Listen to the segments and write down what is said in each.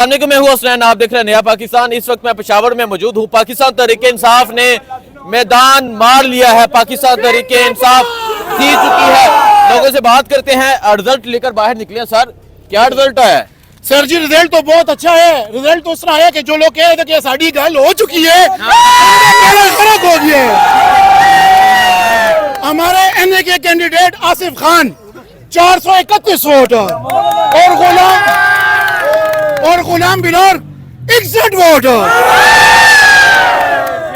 को मैं हूँ हुसैन, आप देख रहे हैं नया पाकिस्तान। इस वक्त मैं पेशावर में मौजूद हूँ। पाकिस्तान तहरीक इंसाफ ने मैदान मार लिया है। पाकिस्तान तहरीक इंसाफ जीत चुकी है। लोगों से बात करते हैं, रिजल्ट लेकर बाहर निकले। सर, क्या रिजल्ट आया? सर जी, रिजल्ट तो बहुत अच्छा है। रिजल्ट तो इस तरह है कि जो लोग कह रहे थे कि साड़ी गल हो चुकी है, फर्क हो गया है। हमारे एनए के कैंडिडेट आसिफ खान 431 वोट और गुलाम बिलार 61 वोट।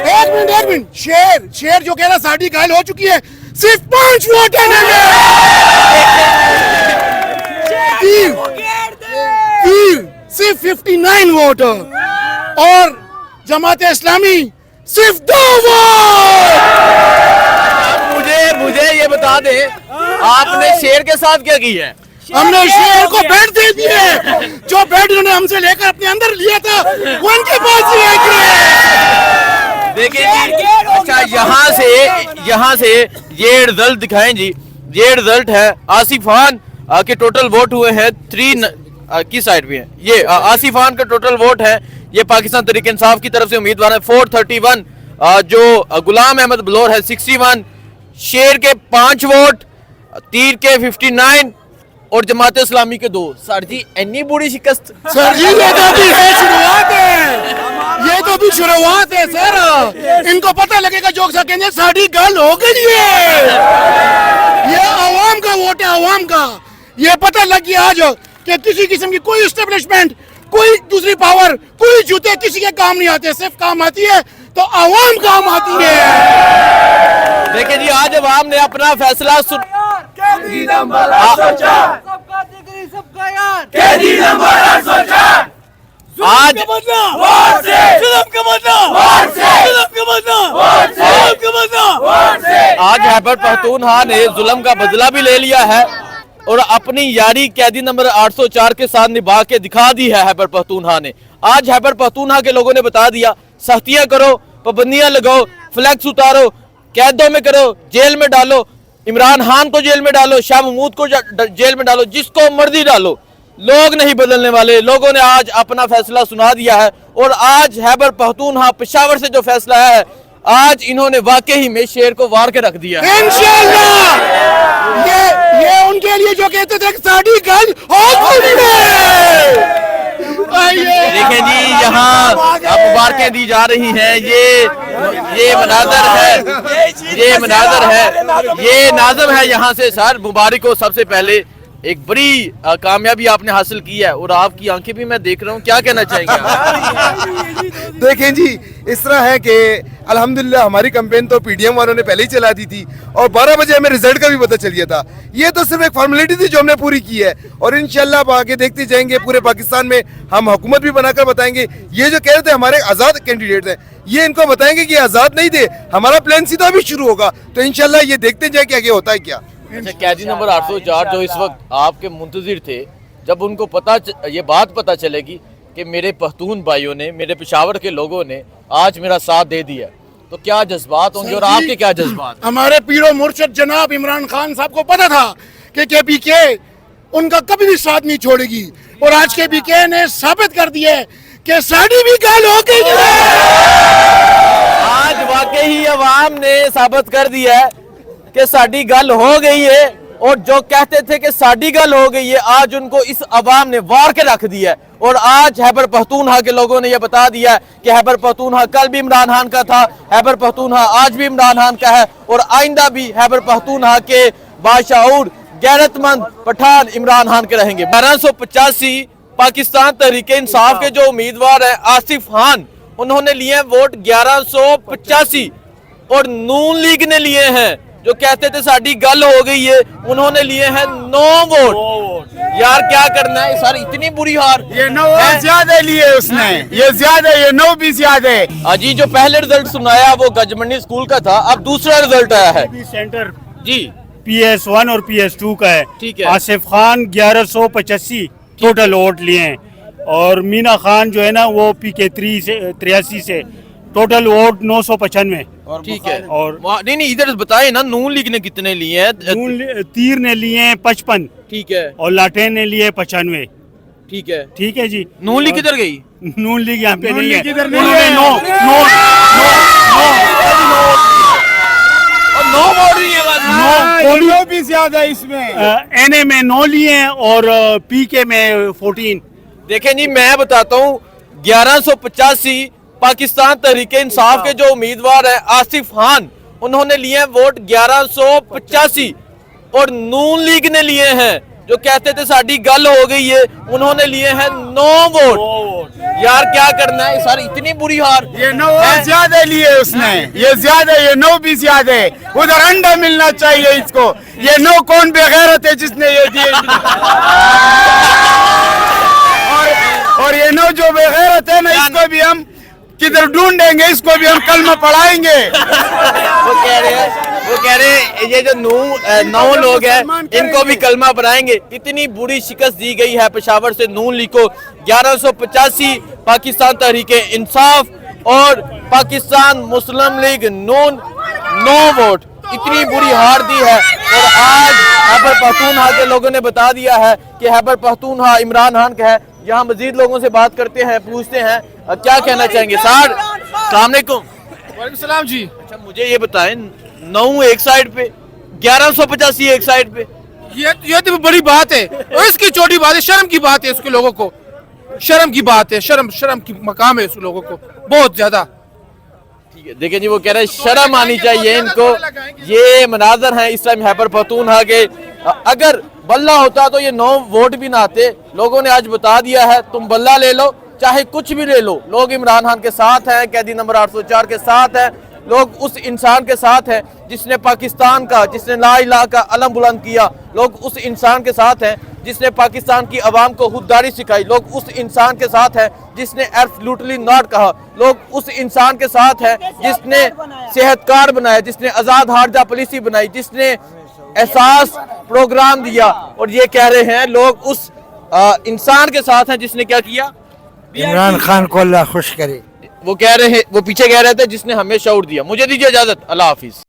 एक मिनट, शेर जो कह रहा साड़ी घायल हो चुकी है, सिर्फ 5 वोट है। सिर्फ 59 वोट और जमात इस्लामी सिर्फ 2 वोट। मुझे ये बता दे, आपने शेर के साथ क्या किया है? हमने शेर को बेड दे दिए। जो बेड उन्होंने हमसे लेकर अपने अंदर लिया था, वो उनके पास ही है। देखिए जी, अच्छा यहाँ से ये रिजल्ट दिखाएं जी। ये रिजल्ट है आसिफ खान के टोटल वोट हुए हैं 3 की साइड भी है। ये आसिफ खान का टोटल वोट है। ये पाकिस्तान तहरीक इंसाफ की तरफ से उम्मीदवार है 431। जो गुलाम अहमद बलोर है 61, शेर के 5 वोट, तीर के 59 और जमात इस्लामी के 2। सर जी, इतनी बुरी शिकस्त? सर जी, ये तो अभी शुरुआत है। ये तो अभी शुरुआत है सर। इनको पता लगेगा जो कहेंगे साड़ी गल हो गई है। ये आवाम का वोट है, आवाम का। ये पता लग गया आज कि किसी किस्म की कोई एस्टेब्लिशमेंट, कोई दूसरी पावर, कोई जूते किसी के काम नहीं आते। सिर्फ काम आती है तो आवाम काम आती है। देखिए जी, आज आवाम ने अपना फैसला आज खैबर पख्तूनख्वा ने जुल्म का बदला भी ले लिया है और अपनी यारी कैदी नंबर 804 के साथ निभा के दिखा दी है खैबर पख्तूनख्वा ने। आज खैबर पख्तूनख्वा के लोगों ने बता दिया, सख्तियां करो, पाबंदियां लगाओ, फ्लैक्स उतारो, कैदों में करो, जेल में डालो, इमरान खान को जेल में डालो, शाह महमूद को जेल में डालो, जिसको मर्जी डालो। लोग नहीं बदलने वाले। लोगों ने आज अपना फैसला सुना दिया है और आज खैबर पख्तूनख्वा पेशावर से जो फैसला है, आज इन्होंने वाकई में शेर को वार के रख दिया है। इंशाअल्लाह ये उनके लिए जो कहते थे साड़ी गल हो गई है। देखें जी, यहाँ मुबारकें दी जा रही हैं। ये मनाजर है, ये नाज़म है। यहाँ से सर मुबारक को सबसे पहले एक बड़ी कामयाबी आपने हासिल की है और आपकी आंखें भी मैं देख रहा हूँ। क्या कहना चाहेंगे? देखें जी, इस तरह है कि अल्हम्दुलिल्लाह हमारी कैंपेन तो पीडीएम वालों ने पहले ही चला दी थी और 12 बजे हमें रिजल्ट का भी पता चल गया था। ये तो सिर्फ एक फॉर्मेलिटी थी जो हमने पूरी की है और इंशाल्लाह आप आगे देखते जाएंगे। पूरे पाकिस्तान में हम हुकूमत भी बनाकर बताएंगे। ये जो कह रहे थे हमारे आज़ाद कैंडिडेट हैं, ये इनको बताएंगे कि आज़ाद नहीं थे, हमारा प्लान सीधा भी शुरू होगा। तो इंशाल्लाह ये देखते जाए कि आगे होता है क्या। अच्छा, कैदी नंबर 804 जो इस वक्त आपके मुंतजिर थे, जब उनको ये बात पता चलेगी कि मेरे पख्तून भाइयों ने, मेरे पेशावर के लोगों ने आज मेरा साथ दे दिया, तो क्या जज्बात होंगे और आपके क्या जज्बात? हमारे पीरो मुर्शद जनाब इमरान खान साहब को पता था कि केपीके उनका कभी भी साथ नहीं छोड़ेगी और आज केपीके ने साबित कर दिया है कि साड़ी भी गल हो गई है। आज वाकई अवाम ने साबित कर दिया है कि साड़ी गल हो गई है और जो कहते थे कि साड़ी गल हो गई है, आज उनको इस अवाम ने वार के रख दिया है। और आज खैबर पख्तूनख्वा के लोगों ने यह बता दिया कि खैबर पख्तूनख्वा कल भी इमरान खान का था, खैबर पख्तूनख्वा आज भी इमरान खान का है और आइंदा भी खैबर पख्तूनख्वा के बाशऊर गैरतमंद पठान इमरान खान के रहेंगे। 1285 पाकिस्तान तहरीक इंसाफ के जो उम्मीदवार है आसिफ खान, उन्होंने लिए वोट 1185 और नून लीग ने लिए हैं जो कहते थे साड़ी गल हो गई है, उन्होंने लिए हैं 9 वोट। यार क्या करना है सर, इतनी बुरी हार। ये 9 ज्यादा लिए उसने, ये ज्यादा, ये 9 भी ज्यादा है। अजी, जो पहले रिजल्ट सुनाया वो गजमंडी स्कूल का था, अब दूसरा रिजल्ट आया है सेंटर जी PS1 और PS2 का है। ठीक है। आसिफ खान 1185 टोटल वोट लिए हैं और मीना खान जो है ना वो PK3 से 83 से टोटल वोट 995। ठीक है। और नहीं इधर बताए ना, नून लीग ने कितने लिए हैं? तीर ने लिए हैं 55। ठीक है। और लाटेन ने लिए 95। ठीक है, ठीक है जी। नून लीग किधर गई? नून लीग यहाँ पे नहीं है, किधर नहीं उन्होंने है। नो नो और नो वोट नहीं है बस। नो भी ज्यादा है इसमें। एनए में 9 लिए हैं और पीके में 14। देखें जी, मैं बताता हूँ 1185 पाकिस्तान तहरीके इंसाफ के जो उम्मीदवार है आसिफ खान, उन्होंने लिए हैं वोट 1185 और नून लीग ने लिए हैं जो कहते थे साड़ी गल हो गई है, उन्होंने लिए हैं 9 वोट। यार क्या करना है सर, इतनी बुरी हार। ये 9 ज्यादा लिए उसने, ये ज्यादा, ये 9 भी ज्यादा है। उधर अंडा मिलना चाहिए इसको। ये 9 कौन बेगैरत है जिसने ये दिए? और ये 9 जो बेगैरत है ना, इसको भी हम किधर ढूंढेंगे, इसको भी हम कलमा पढ़ाएंगे। वो कह रहे हैं ये जो 9 लोग हैं इनको भी कलमा बनाएंगे। इतनी बुरी शिकस्त दी गई है पेशावर से नून लीग को। 1185 पाकिस्तान तहरीके इंसाफ और पाकिस्तान मुस्लिम लीग नून 9 वोट, इतनी बुरी हार दी है। और आज खैबर पख्तूनख्वा के लोगों ने बता दिया है कि खैबर पख्तूनख्वा इमरान खान का है। यहाँ मजीद लोगों से बात करते हैं, पूछते हैं क्या कहना चाहेंगे। सर अस्सलाम वालेकुम। वालेकुम सलाम जी। अच्छा मुझे ये बताएं, 9 एक साइड पे, 1185 एक साइड पे, ये तो बड़ी बात है और इसकी छोटी बात है, शर्म की बात है। उसके लोगों को शर्म की बात है, शर्म की मकाम है उस लोगों को बहुत ज्यादा। ठीक है। देखिए जी, वो कह रहे हैं शर्म आनी चाहिए इनको। ये मनाजर हैं इस टाइम खैबर पख्तूनख्वा के। अगर बल्ला होता तो ये 9 वोट भी ना आते। लोगों ने आज बता दिया है, तुम बल्ला ले लो, चाहे कुछ भी ले लो। लोग इमरान खान के साथ हैं, कैदी नंबर 804 के साथ हैं। लोग उस इंसान के साथ हैं जिसने पाकिस्तान का, जिसने ला इलाहा का अलम बुलंद किया। लोग उस इंसान के साथ हैं जिसने पाकिस्तान की आवाम को खुददारी सिखाई। लोग उस इंसान के साथ हैं जिसने एब्सोल्युटली नॉट कहा। लोग उस इंसान के साथ हैं जिसने सेहत कार्ड बनाया, जिसने आज़ाद हारजा पॉलिसी बनाई, जिसने एहसास प्रोग्राम दिया। और ये कह रहे हैं लोग उस इंसान के साथ हैं जिसने क्या किया, इमरान खान को अल्लाह खुश करे। वो कह रहे हैं, वो पीछे कह रहे थे जिसने हमें शऊर दिया। मुझे दीजिए इजाजत, अल्लाह हाफिज।